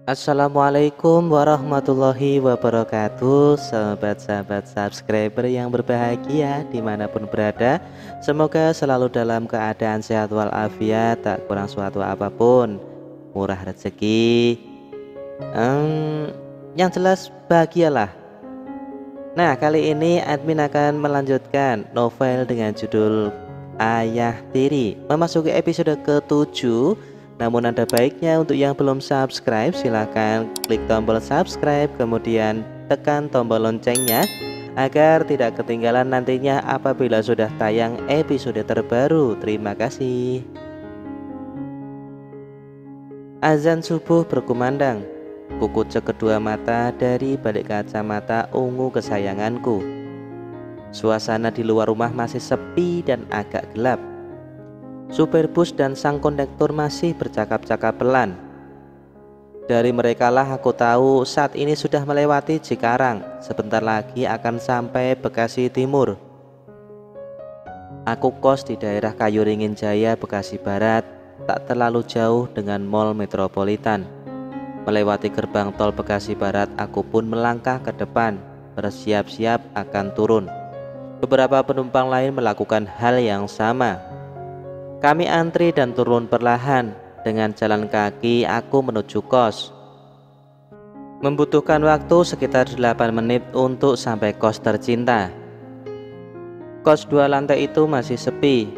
Assalamualaikum warahmatullahi wabarakatuh. Sahabat-sahabat subscriber yang berbahagia dimanapun berada, semoga selalu dalam keadaan sehat walafiat, tak kurang suatu apapun, murah rezeki, yang jelas bahagialah. Nah, kali ini admin akan melanjutkan novel dengan judul Ayah Tiri, memasuki episode ke-7. Namun ada baiknya untuk yang belum subscribe, silahkan klik tombol subscribe, kemudian tekan tombol loncengnya agar tidak ketinggalan nantinya apabila sudah tayang episode terbaru. Terima kasih. Azan subuh berkumandang. Kukucek kedua mata dari balik kacamata ungu kesayanganku. Suasana di luar rumah masih sepi dan agak gelap. Supir bus dan sang kondektur masih bercakap-cakap pelan. Dari merekalah aku tahu saat ini sudah melewati Cikarang. Sebentar lagi akan sampai Bekasi Timur. Aku kos di daerah Kayuringin Jaya, Bekasi Barat, tak terlalu jauh dengan Mall Metropolitan. Melewati gerbang tol Bekasi Barat, aku pun melangkah ke depan, bersiap-siap akan turun. Beberapa penumpang lain melakukan hal yang sama. Kami antri dan turun perlahan. Dengan jalan kaki aku menuju kos. Membutuhkan waktu sekitar 8 menit untuk sampai kos tercinta. Kos 2 lantai itu masih sepi.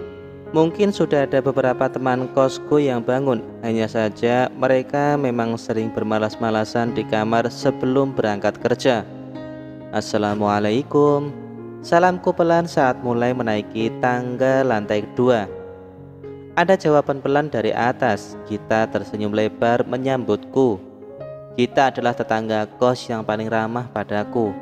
Mungkin sudah ada beberapa teman kosku yang bangun. Hanya saja mereka memang sering bermalas-malasan di kamar sebelum berangkat kerja. Assalamualaikum. Salamku pelan saat mulai menaiki tangga lantai 2. Ada jawaban pelan dari atas. Gita tersenyum lebar menyambutku. Gita adalah tetangga kos yang paling ramah padaku.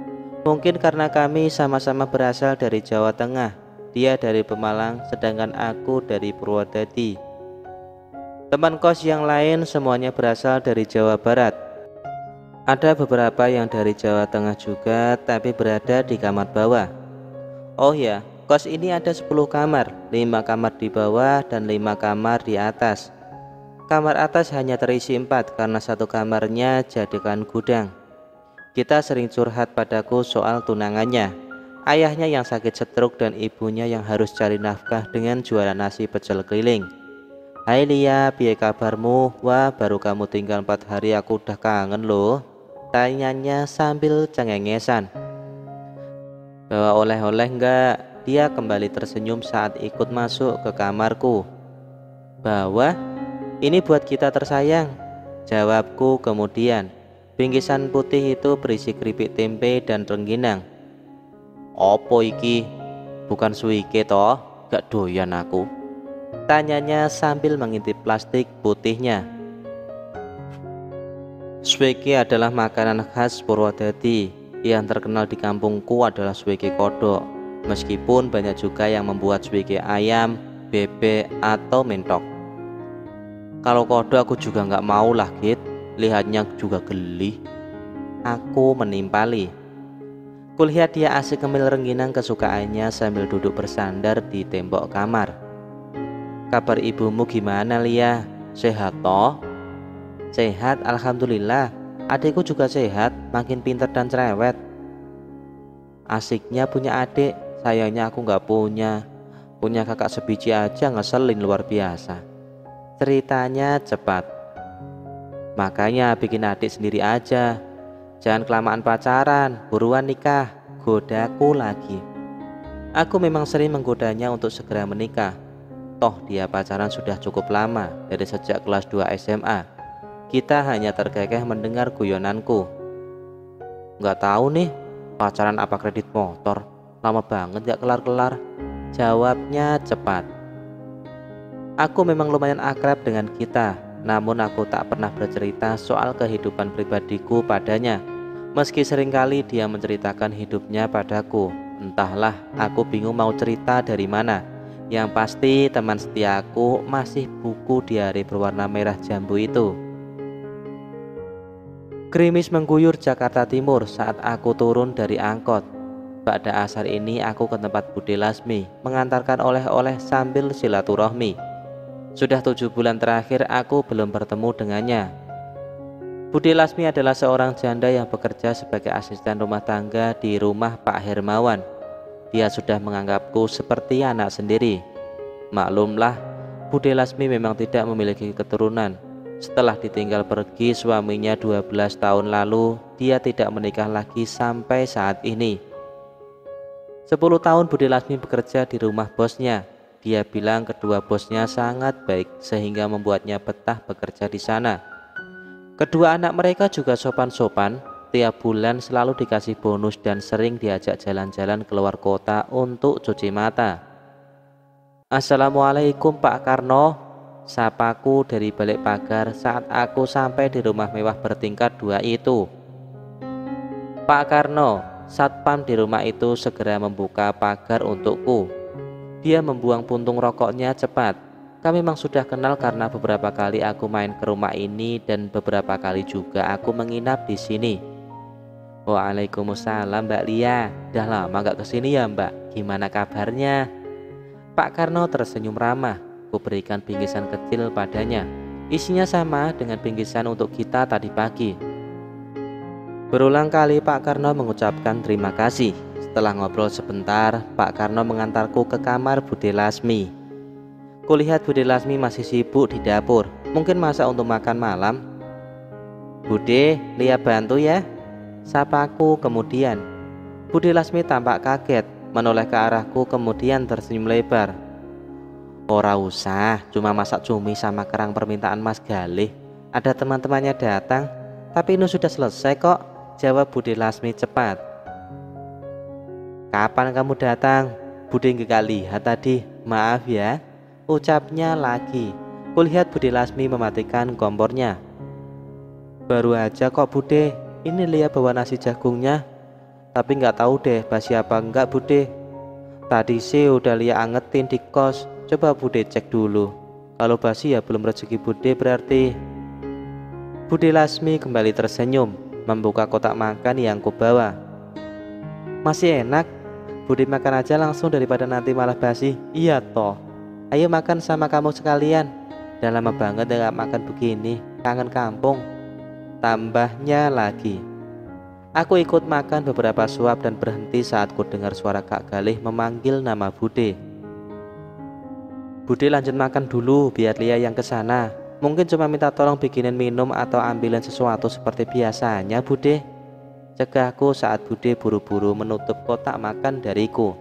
Mungkin karena kami sama-sama berasal dari Jawa Tengah. Dia dari Pemalang, sedangkan aku dari Purwodadi. Teman kos yang lain semuanya berasal dari Jawa Barat. Ada beberapa yang dari Jawa Tengah juga, tapi berada di kamar bawah. Oh ya, kos ini ada 10 kamar, 5 kamar di bawah dan 5 kamar di atas. Kamar atas hanya terisi 4 karena satu kamarnya jadikan gudang. Kita sering curhat padaku soal tunangannya. Ayahnya yang sakit stroke dan ibunya yang harus cari nafkah dengan jualan nasi pecel keliling. Hai Lia, piye kabarmu? Wah, baru kamu tinggal 4 hari aku udah kangen loh. Tanyanya sambil cengengesan. Bawa oleh-oleh enggak? Dia kembali tersenyum saat ikut masuk ke kamarku. Bawa? Ini buat kita tersayang, jawabku kemudian. Bingkisan putih itu berisi keripik tempe dan rengginang. Opo iki? Bukan suike toh? Gak doyan aku, tanyanya sambil mengintip plastik putihnya. Suike adalah makanan khas Purwodadi. Yang terkenal di kampungku adalah suike kodok. Meskipun banyak juga yang membuat suike ayam, bebek, atau mentok. Kalau kodok aku juga nggak mau lah Git, lihatnya juga geli. Aku menimpali. Kulihat dia asik ngemil rengginang kesukaannya sambil duduk bersandar di tembok kamar. Kabar ibumu gimana Lia? Sehat toh? Sehat, alhamdulillah. Adikku juga sehat, makin pintar dan cerewet. Asiknya punya adik, sayangnya aku nggak punya. Punya kakak sebiji aja ngeselin luar biasa. Ceritanya cepat. Makanya bikin adik sendiri aja. Jangan kelamaan pacaran, buruan nikah, godaku lagi. Aku memang sering menggodanya untuk segera menikah. Toh dia pacaran sudah cukup lama, dari sejak kelas 2 SMA. Kita hanya terkekeh mendengar guyonanku. Nggak tahu nih, pacaran apa kredit motor? Lama banget gak kelar-kelar, jawabnya cepat. Aku memang lumayan akrab dengan kita, namun aku tak pernah bercerita soal kehidupan pribadiku padanya. Meski seringkali dia menceritakan hidupnya padaku, entahlah aku bingung mau cerita dari mana. Yang pasti teman setiaku masih buku diari berwarna merah jambu itu. Gerimis mengguyur Jakarta Timur saat aku turun dari angkot. Pada asar ini aku ke tempat Bude Lasmi mengantarkan oleh-oleh sambil silaturahmi. Sudah 7 bulan terakhir aku belum bertemu dengannya. Budi Lasmi adalah seorang janda yang bekerja sebagai asisten rumah tangga di rumah Pak Hermawan. Dia sudah menganggapku seperti anak sendiri. Maklumlah, Budi Lasmi memang tidak memiliki keturunan. Setelah ditinggal pergi suaminya 12 tahun lalu, dia tidak menikah lagi sampai saat ini. 10 tahun Budi Lasmi bekerja di rumah bosnya. Dia bilang kedua bosnya sangat baik sehingga membuatnya betah bekerja di sana. Kedua anak mereka juga sopan-sopan, tiap bulan selalu dikasih bonus dan sering diajak jalan-jalan keluar kota untuk cuci mata. "Assalamualaikum Pak Karno," sapaku dari balik pagar saat aku sampai di rumah mewah bertingkat 2 itu. Pak Karno, satpam di rumah itu segera membuka pagar untukku. Dia membuang puntung rokoknya cepat. Kami memang sudah kenal karena beberapa kali aku main ke rumah ini dan beberapa kali juga aku menginap di sini. "Waalaikumsalam Mbak Lia, udah lama gak kesini ya Mbak, gimana kabarnya?" Pak Karno tersenyum ramah. Ku berikan bingkisan kecil padanya. Isinya sama dengan bingkisan untuk kita tadi pagi. Berulang kali Pak Karno mengucapkan terima kasih. Setelah ngobrol sebentar, Pak Karno mengantarku ke kamar Budi Lasmi. Kulihat Budi Lasmi masih sibuk di dapur, mungkin masak untuk makan malam. "Bude, Lia bantu ya," sapaku kemudian. Budi Lasmi tampak kaget, menoleh ke arahku kemudian tersenyum lebar. "Ora usah, cuma masak cumi sama kerang permintaan Mas Galih. Ada teman-temannya datang, tapi ini sudah selesai kok," jawab Budi Lasmi cepat. "Kapan kamu datang? Bude nggak lihat tadi, maaf ya," ucapnya lagi. Kulihat Budi Lasmi mematikan kompornya. "Baru aja kok Bude, ini Lia bawa nasi jagungnya. Tapi nggak tahu deh basi apa enggak Bude. Tadi sih udah Lia angetin di kos, coba Bude cek dulu. Kalau basi ya belum rezeki Bude berarti." Budi Lasmi kembali tersenyum, membuka kotak makan yang kubawa. "Masih enak, Bude makan aja langsung daripada nanti malah basi." "Iya toh. Ayo makan sama kamu sekalian. Udah lama banget gak makan begini, kangen kampung," tambahnya lagi. Aku ikut makan beberapa suap dan berhenti saat ku dengar suara Kak Galih memanggil nama Bude. "Bude lanjut makan dulu biar Lia yang kesana. Mungkin cuma minta tolong bikinin minum atau ambilin sesuatu seperti biasanya Bude," cegahku saat Bude buru-buru menutup kotak makan dariku.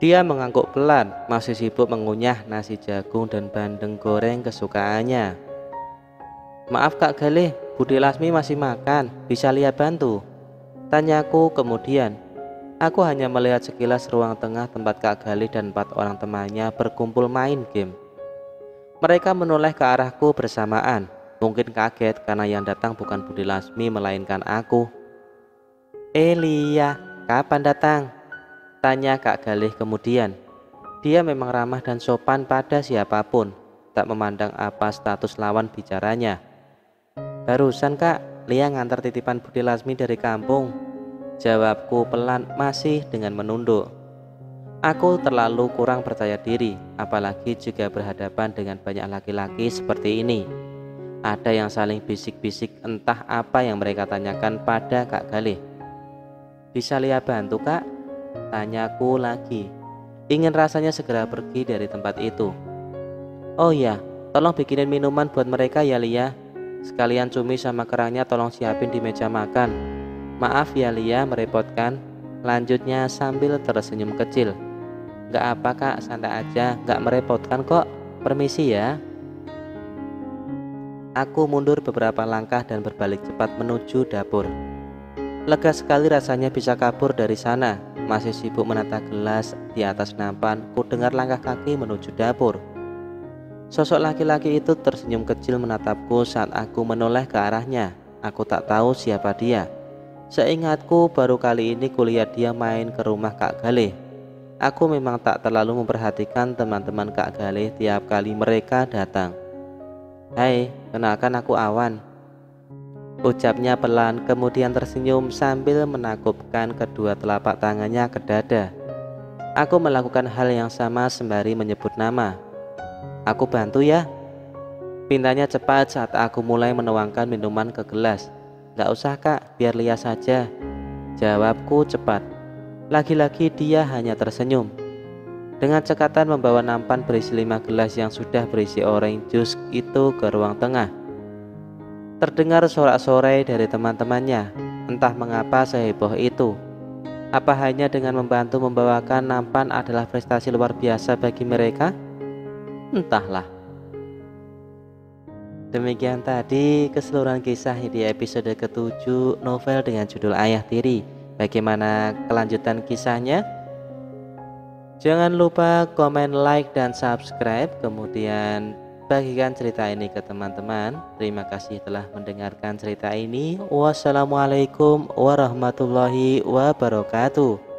Dia mengangguk pelan, masih sibuk mengunyah nasi jagung dan bandeng goreng kesukaannya. "Maaf Kak Galih, Budi Lasmi masih makan, bisa Lia bantu?" tanyaku kemudian. Aku hanya melihat sekilas ruang tengah tempat Kak Galih dan 4 orang temannya berkumpul main game. Mereka menoleh ke arahku bersamaan, mungkin kaget karena yang datang bukan Budi Lasmi melainkan aku. "Lia, kapan datang?" tanya Kak Galih kemudian. Dia memang ramah dan sopan pada siapapun, tak memandang apa status lawan bicaranya. "Barusan Kak, Lia ngantar titipan Budi Lasmi dari kampung," jawabku pelan masih dengan menunduk. Aku terlalu kurang percaya diri, apalagi jika berhadapan dengan banyak laki-laki seperti ini. Ada yang saling bisik-bisik entah apa yang mereka tanyakan pada Kak Galih. "Bisa Lia bantu Kak?" tanyaku lagi. Ingin rasanya segera pergi dari tempat itu. "Oh ya, tolong bikinin minuman buat mereka ya Lia. Sekalian cumi sama kerangnya tolong siapin di meja makan. Maaf ya Lia merepotkan," lanjutnya sambil tersenyum kecil. "Gak apa Kak, santai aja, gak merepotkan kok. Permisi ya." Aku mundur beberapa langkah dan berbalik cepat menuju dapur. Lega sekali rasanya bisa kabur dari sana. Masih sibuk menata gelas di atas nampan, ku dengar langkah kaki menuju dapur. Sosok laki-laki itu tersenyum kecil menatapku saat aku menoleh ke arahnya. Aku tak tahu siapa dia. Seingatku baru kali ini kulihat dia main ke rumah Kak Galih. Aku memang tak terlalu memperhatikan teman-teman Kak Galih tiap kali mereka datang. "Hai, kenalkan aku Awan," ucapnya pelan kemudian tersenyum sambil menakupkan kedua telapak tangannya ke dada. Aku melakukan hal yang sama sembari menyebut nama. "Aku bantu ya." Pintanya cepat saat aku mulai menuangkan minuman ke gelas. Gak usah kak, biar Lia saja, jawabku cepat. Lagi-lagi dia hanya tersenyum. Dengan cekatan membawa nampan berisi 5 gelas yang sudah berisi orange juice itu ke ruang tengah. Terdengar sorak-sorai dari teman-temannya. Entah mengapa seheboh itu. Apa hanya dengan membantu membawakan nampan adalah prestasi luar biasa bagi mereka? Entahlah. Demikian tadi keseluruhan kisah di episode ke-7 novel dengan judul Ayah Tiri. Bagaimana kelanjutan kisahnya? Jangan lupa komen, like, dan subscribe. Kemudian bagikan cerita ini ke teman-teman. Terima kasih telah mendengarkan cerita ini. Wassalamualaikum warahmatullahi wabarakatuh.